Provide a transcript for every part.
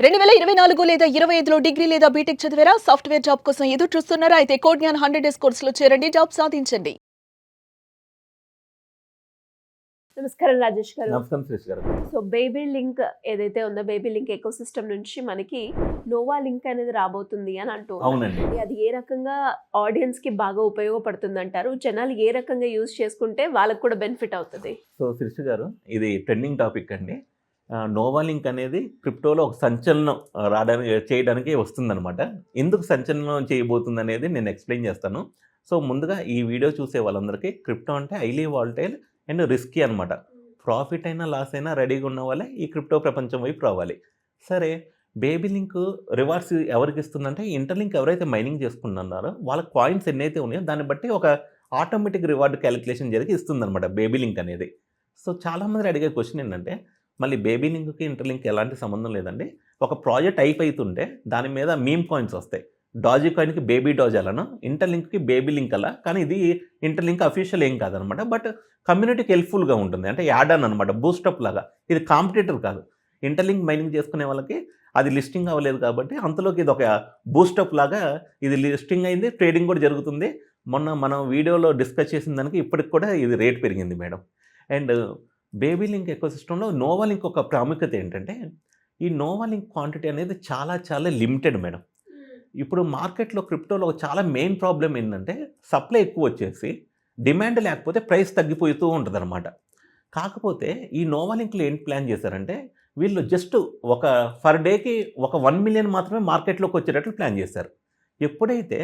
2024 లేదా 25లో డిగ్రీ లేదా బీటెక్ చదివారా? సాఫ్ట్‌వేర్ జాబ్ కోసం ఎదురు చూస్తున్నారా? అయితే కోడ్‌జ్ఞాన్ 100 డేస్ కోర్సులో చేరండి. జాబ్ సాధించండి. నమస్కారం రాజేష్ గారు. నమస్కారం శ్రేష్ గారు. సో బేబీ లింక్ ఏదైతే ఉందో బేబీ లింక్ ఎకోసిస్టమ్ నుంచి మనకి నోవా లింక్ అనేది రాబోతుంది అని అంటూ ఉన్నారు. అవునండి. అది ఏ రకంగా ఆడియన్స్ కి బాగా ఉపయోగపడుతుంది అంటారు? జనాలు ఏ రకంగా యూజ్ చేసుకుంటే వాళ్ళకి కూడా బెనిఫిట్ అవుతుంది? సో శ్రేష్ గారు, ఇది ట్రెండింగ్ టాపిక్ అండి. నోవా లింక్ అనేది క్రిప్టోలో ఒక సంచలనం చేయడానికి వస్తుందన్నమాట. ఎందుకు సంచలనం చేయబోతుంది అనేది నేను ఎక్స్ప్లెయిన్ చేస్తాను. సో ముందుగా ఈ వీడియో చూసే వాళ్ళందరికీ క్రిప్టో అంటే హైలీ వాలటైల్ అండ్ రిస్కీ అనమాట. ప్రాఫిట్ అయినా లాస్ అయినా రెడీగా ఉన్న వాళ్ళే ఈ క్రిప్టో ప్రపంచం వైపు రావాలి. సరే, బేబీ లింక్ రివార్డ్స్ ఎవరికి ఇస్తుందంటే ఇంటర్లింక్ ఎవరైతే మైనింగ్ చేసుకుంటున్నారో వాళ్ళ కాయిన్స్ ఎన్నైతే ఉన్నాయో దాన్ని బట్టి ఒక ఆటోమేటిక్ రివార్డ్ క్యాలిక్యులేషన్ జరిగి ఇస్తుందన్నమాట బేబీ లింక్ అనేది. సో చాలామంది అడిగే క్వశ్చన్ ఏంటంటే, మళ్ళీ బేబీ లింక్కి ఇంటర్లింక్ ఎలాంటి సంబంధం లేదండి. ఒక ప్రాజెక్ట్ అయిపోతుంటే దాని మీద మీమ్ కాయిన్స్ వస్తాయి. డాజీ కాయిన్కి బేబీ డాజ్ అలాను, ఇంటర్లింక్కి బేబీ లింక్ అలా. కానీ ఇది ఇంటర్లింక్ అఫీషియల్ ఏం కాదనమాట. బట్ కమ్యూనిటీకి హెల్ప్ఫుల్గా ఉంటుంది. అంటే యాడ్ ఆన్ అనమాట, బూస్టప్ లాగా. ఇది కాంపిటేటర్ కాదు. ఇంటర్లింక్ మైనింగ్ చేసుకునే వాళ్ళకి అది లిస్టింగ్ అవ్వలేదు కాబట్టి అంతలోకి ఇది ఒక బూస్టప్ లాగా ఇది లిస్టింగ్ అయింది, ట్రేడింగ్ కూడా జరుగుతుంది. మొన్న మనం వీడియోలో డిస్కస్ చేసిన దానికి ఇప్పటికి కూడా ఇది రేట్ పెరిగింది మేడం. అండ్ బేబీ లింక్ ఎకోసిస్టంలో నోవా లింక్ ఒక ప్రాముఖ్యత ఏంటంటే, ఈ నోవా లింక్ క్వాంటిటీ అనేది చాలా చాలా లిమిటెడ్ మేడం. ఇప్పుడు మార్కెట్లో క్రిప్టోలో చాలా మెయిన్ ప్రాబ్లం ఏంటంటే, సప్లై ఎక్కువ వచ్చేసి డిమాండ్ లేకపోతే ప్రైస్ తగ్గిపోతూ ఉంటుంది అనమాట. కాకపోతే ఈ నోవా లింక్లో ఏం ప్లాన్ చేశారంటే, వీళ్ళు జస్ట్ ఒక పర్ డేకి ఒక 1 మిలియన్ మాత్రమే మార్కెట్లోకి వచ్చేటట్లు ప్లాన్ చేశారు. ఎప్పుడైతే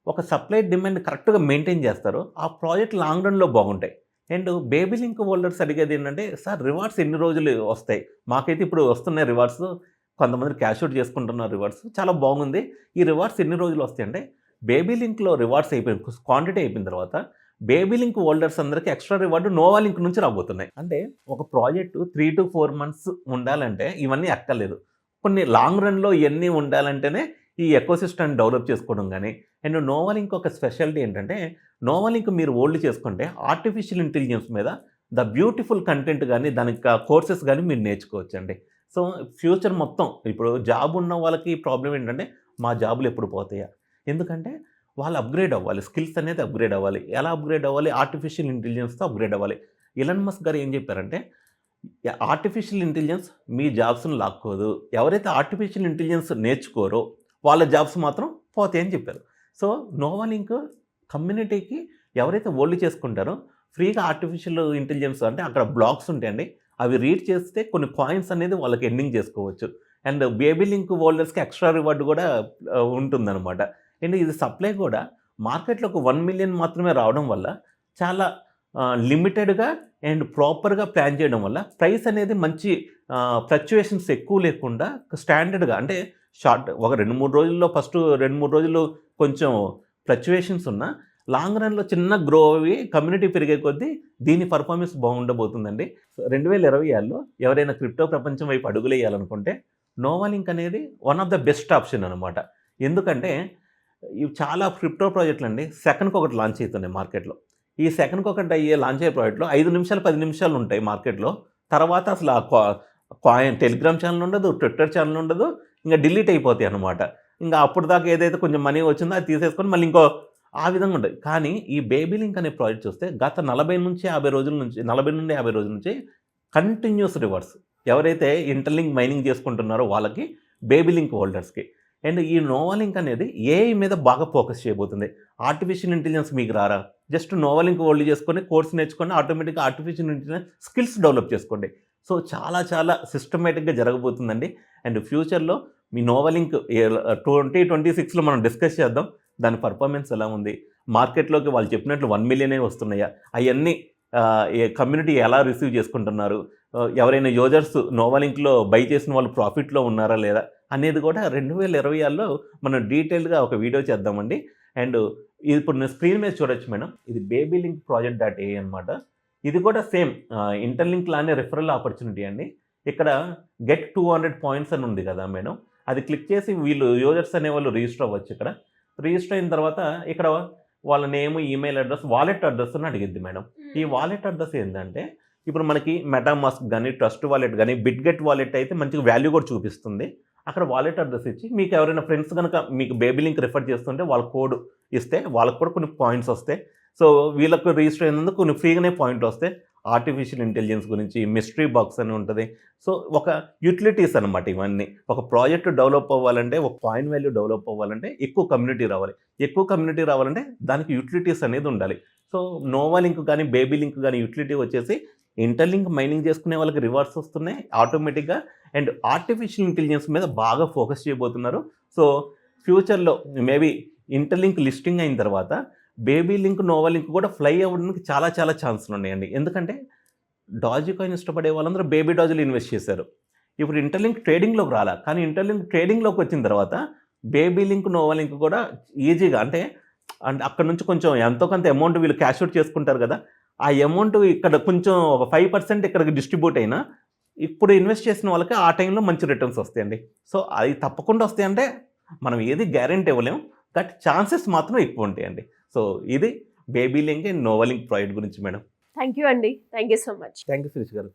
ఒక సప్లై డిమాండ్ కరెక్ట్గా మెయింటైన్ చేస్తారో ఆ ప్రాజెక్ట్ లాంగ్ రన్లో బాగుంటాయి. అండ్ బేబీ లింక్ హోల్డర్స్ అడిగేది ఏంటంటే, సార్ రివార్డ్స్ ఎన్ని రోజులు వస్తాయి? మాకైతే ఇప్పుడు వస్తున్నాయి రివార్డ్స్, కొంతమంది క్యాష్ అవుట్ చేసుకుంటున్నారు రివార్డ్స్, చాలా బాగుంది. ఈ రివార్డ్స్ ఎన్ని రోజులు వస్తాయి అంటే, బేబీ లింక్లో రివార్డ్స్ అయిపోయిన క్వాంటిటీ అయిపోయిన తర్వాత బేబీ లింక్ హోల్డర్స్ అందరికీ ఎక్స్ట్రా రివార్డు నోవా లింక్ నుంచి రాబోతున్నాయి. అంటే ఒక ప్రాజెక్టు 3 to 4 months ఉండాలంటే ఇవన్నీ అక్కర్లేదు. కొన్ని లాంగ్ రన్లో ఇవన్నీ ఉండాలంటేనే ఈ ఎకోసిస్టమ్ డెవలప్ చేసుకోవడం కానీ. అండ్ నోవా లింక్ ఒక స్పెషాలిటీ ఏంటంటే, నోవా లింక్ మీరు హోల్డ్ చేసుకుంటే ఆర్టిఫిషియల్ ఇంటెలిజెన్స్ మీద ద బ్యూటిఫుల్ కంటెంట్ కానీ దానికి కోర్సెస్ కానీ మీరు నేర్చుకోవచ్చండి. సో ఫ్యూచర్ మొత్తం ఇప్పుడు జాబ్ ఉన్న వాళ్ళకి ప్రాబ్లం ఏంటంటే, మా జాబులు ఎప్పుడు పోతాయా? ఎందుకంటే వాళ్ళు అప్గ్రేడ్ అవ్వాలి, స్కిల్స్ అనేది అప్గ్రేడ్ అవ్వాలి. ఎలా అప్గ్రేడ్ అవ్వాలి? ఆర్టిఫిషియల్ ఇంటెలిజెన్స్తో అప్గ్రేడ్ అవ్వాలి. ఎలన్ మస్క్ గారు ఏం చెప్పారంటే, ఆర్టిఫిషియల్ ఇంటెలిజెన్స్ మీ జాబ్స్ను లాక్కోదు, ఎవరైతే ఆర్టిఫిషియల్ ఇంటెలిజెన్స్ నేర్చుకోరో వాళ్ళ జాబ్స్ మాత్రం పోతాయని చెప్పారు. సో నోవా లింక్ కమ్యూనిటీకి ఎవరైతే హోల్డ్ చేసుకుంటారో ఫ్రీగా ఆర్టిఫిషియల్ ఇంటెలిజెన్స్ అంటే అక్కడ బ్లాక్స్ ఉంటాయండి, అవి రీడ్ చేస్తే కొన్ని కాయిన్స్ అనేది వాళ్ళకి ఎండింగ్ చేసుకోవచ్చు. అండ్ బేబీ లింక్ హోల్డర్స్కి ఎక్స్ట్రా రివార్డు కూడా ఉంటుందన్నమాట. అండ్ ఇది సప్లై కూడా మార్కెట్లో ఒక 1 మిలియన్ మాత్రమే రావడం వల్ల చాలా లిమిటెడ్గా అండ్ ప్రాపర్గా ప్లాన్ చేయడం వల్ల ప్రైస్ అనేది మంచి ఫ్లక్చుయేషన్స్ ఎక్కువ లేకుండా స్టాండర్డ్గా, అంటే షార్ట్ ఒక 2-3 రోజుల్లో ఫస్ట్ 2-3 రోజులు కొంచెం ఫ్లక్చుయేషన్స్ ఉన్న లాంగ్ రన్లో చిన్న గ్రో అవి కమ్యూనిటీ పెరిగే కొద్దీ దీని పర్ఫార్మెన్స్ బాగుండబోతుందండి. 2026లో ఎవరైనా క్రిప్టో ప్రపంచం వైపు అడుగులు వేయాలనుకుంటే నోవా లింక్ అనేది one of the best option అనమాట. ఎందుకంటే ఇవి చాలా క్రిప్టో ప్రాజెక్టులు అండి సెకండ్కి ఒకటి లాంచ్ అవుతున్నాయి మార్కెట్లో. ఈ సెకండ్కి ఒకటి లాంచ్ అయ్యే ప్రాజెక్ట్లో 5 నిమిషాలు 10 నిమిషాలు ఉంటాయి మార్కెట్లో. తర్వాత అసలు ఆ కాయిన్ టెలిగ్రామ్ ఛానల్ ఉండదు, ట్విట్టర్ ఛానల్ ఉండదు, ఇంకా డిలీట్ అయిపోతాయి అనమాట. ఇంకా అప్పుడు దాకా ఏదైతే కొంచెం మనీ వచ్చిందో అది తీసేసుకొని మళ్ళీ ఇంకో ఆ విధంగా ఉంటుంది. కానీ ఈ బేబీ లింక్ అనే ప్రాజెక్ట్ చూస్తే గత 40 నుంచి 50 రోజుల నుంచి 40 నుండి 50 రోజుల నుంచి కంటిన్యూస్ రివార్డ్స్ ఎవరైతే ఇంటర్లింక్ మైనింగ్ చేసుకుంటున్నారో వాళ్ళకి, బేబీ లింక్ హోల్డర్స్కి. అండ్ ఈ నోవా లింక్ అనేది ఏఐ మీద బాగా ఫోకస్ చేయబోతుంది. ఆర్టిఫిషియల్ ఇంటెలిజెన్స్ మీకు రారా, జస్ట్ నోవా లింక్ హోల్డ్ చేసుకొని కోర్స్ నేర్చుకొని ఆటోమేటిక్గా ఆర్టిఫిషియల్ ఇంటెలిజెన్స్ స్కిల్స్ డెవలప్ చేసుకోండి. సో చాలా చాలా సిస్టమేటిక్గా జరగబోతుందండి. అండ్ ఫ్యూచర్లో మీ నోవా లింక్ 2026లో మనం డిస్కస్ చేద్దాం. దాని పర్ఫార్మెన్స్ ఎలా ఉంది, మార్కెట్లోకి వాళ్ళు చెప్పినట్లు 1 మిలియనే వస్తున్నాయా, అవన్నీ కమ్యూనిటీ ఎలా రిసీవ్ చేసుకుంటున్నారు, ఎవరైనా యూజర్స్ నోవా లింక్లో బై చేసిన వాళ్ళు ప్రాఫిట్లో ఉన్నారా లేదా అనేది కూడా 2026లో మనం డీటెయిల్గా ఒక వీడియో చేద్దామండి. అండ్ ఇప్పుడు నేను స్క్రీన్ మీద చూడొచ్చు మేడం, ఇది బేబీ లింక్ ప్రాజెక్ట్.ఏ అనమాట. ఇది కూడా సేమ్ ఇంటర్లింక్ లానే రిఫరల్ ఆపర్చునిటీ అండి. ఇక్కడ గెట్ 200 పాయింట్స్ అని ఉంది కదా మేడం, అది క్లిక్ చేసి వీళ్ళు యూజర్స్ అనేవాళ్ళు రిజిస్టర్ అవ్వచ్చు. ఇక్కడ రిజిస్టర్ అయిన తర్వాత ఇక్కడ వాళ్ళ name, email address, wallet address అని అడిగిద్ది మేడం. ఈ వాలెట్ అడ్రస్ ఏంటంటే, ఇప్పుడు మనకి మెటామాస్క్ కానీ, ట్రస్ట్ వాలెట్ కానీ, బిట్గెట్ వాలెట్ అయితే మంచిగా వాల్యూ కూడా చూపిస్తుంది. అక్కడ వాలెట్ అడ్రస్ ఇచ్చి మీకు ఎవరైనా ఫ్రెండ్స్ కనుక మీకు బేబీ లింక్ రిఫర్ చేస్తుంటే వాళ్ళ కోడ్ ఇస్తే వాళ్ళకు కూడా కొన్ని పాయింట్స్ వస్తాయి. సో వీళ్ళకు రిజిస్టర్ అయినందుకు కొన్ని ఫ్రీగానే పాయింట్ వస్తాయి. ఆర్టిఫిషియల్ ఇంటెలిజెన్స్ గురించి మిస్టరీ బాక్స్ అని ఉంటుంది. సో ఒక యూటిలిటీస్ అనమాట ఇవన్నీ. ఒక ప్రాజెక్ట్ డెవలప్ అవ్వాలంటే, ఒక కాయిన్ వాల్యూ డెవలప్ అవ్వాలంటే ఎక్కువ కమ్యూనిటీ రావాలి. ఎక్కువ కమ్యూనిటీ రావాలంటే దానికి యూటిలిటీస్ అనేది ఉండాలి. సో నోవా లింక్ కానీ బేబీ లింక్ కానీ యూటిలిటీ వచ్చేసి ఇంటర్లింక్ మైనింగ్ చేసుకునే వాళ్ళకి రివార్డ్స్ వస్తున్నాయి ఆటోమేటిక్గా. అండ్ ఆర్టిఫిషియల్ ఇంటెలిజెన్స్ మీద బాగా ఫోకస్ చేయబోతున్నారు. సో ఫ్యూచర్లో మేబీ ఇంటర్లింక్ లిస్టింగ్ అయిన తర్వాత బేబీ లింక్ నోవా లింక్ కూడా ఫ్లై అవ్వడానికి చాలా చాలా ఛాన్సులు ఉన్నాయండి. ఎందుకంటే డాజీ కాయిన్ ఇష్టపడే వాళ్ళందరూ బేబీ డాజ్లో ఇన్వెస్ట్ చేశారు. ఇప్పుడు ఇంటర్లింక్ ట్రేడింగ్లోకి రాలా, కానీ ఇంటర్లింక్ ట్రేడింగ్లోకి వచ్చిన తర్వాత బేబీ లింక్ నోవా లింక్ కూడా ఈజీగా అంటే అక్కడ నుంచి కొంచెం ఎంతో కొంత అమౌంట్ వీళ్ళు క్యాష్ అవుట్ చేసుకుంటారు కదా, ఆ అమౌంట్ ఇక్కడ కొంచెం ఒక 5% ఇక్కడికి డిస్ట్రిబ్యూట్ అయినా ఇప్పుడు ఇన్వెస్ట్ చేసిన వాళ్ళకి ఆ టైంలో మంచి రిటర్న్స్ వస్తాయండి. సో అది తప్పకుండా వస్తాయంటే మనం ఏది గ్యారెంటీ ఇవ్వలేము, బట్ ఛాన్సెస్ మాత్రం ఎక్కువ ఉంటాయండి. సో ఇది baby link and nova link project గురించి మేడం. థ్యాంక్ యూ అండి. Thank you so much. Thank you Shirish గారు.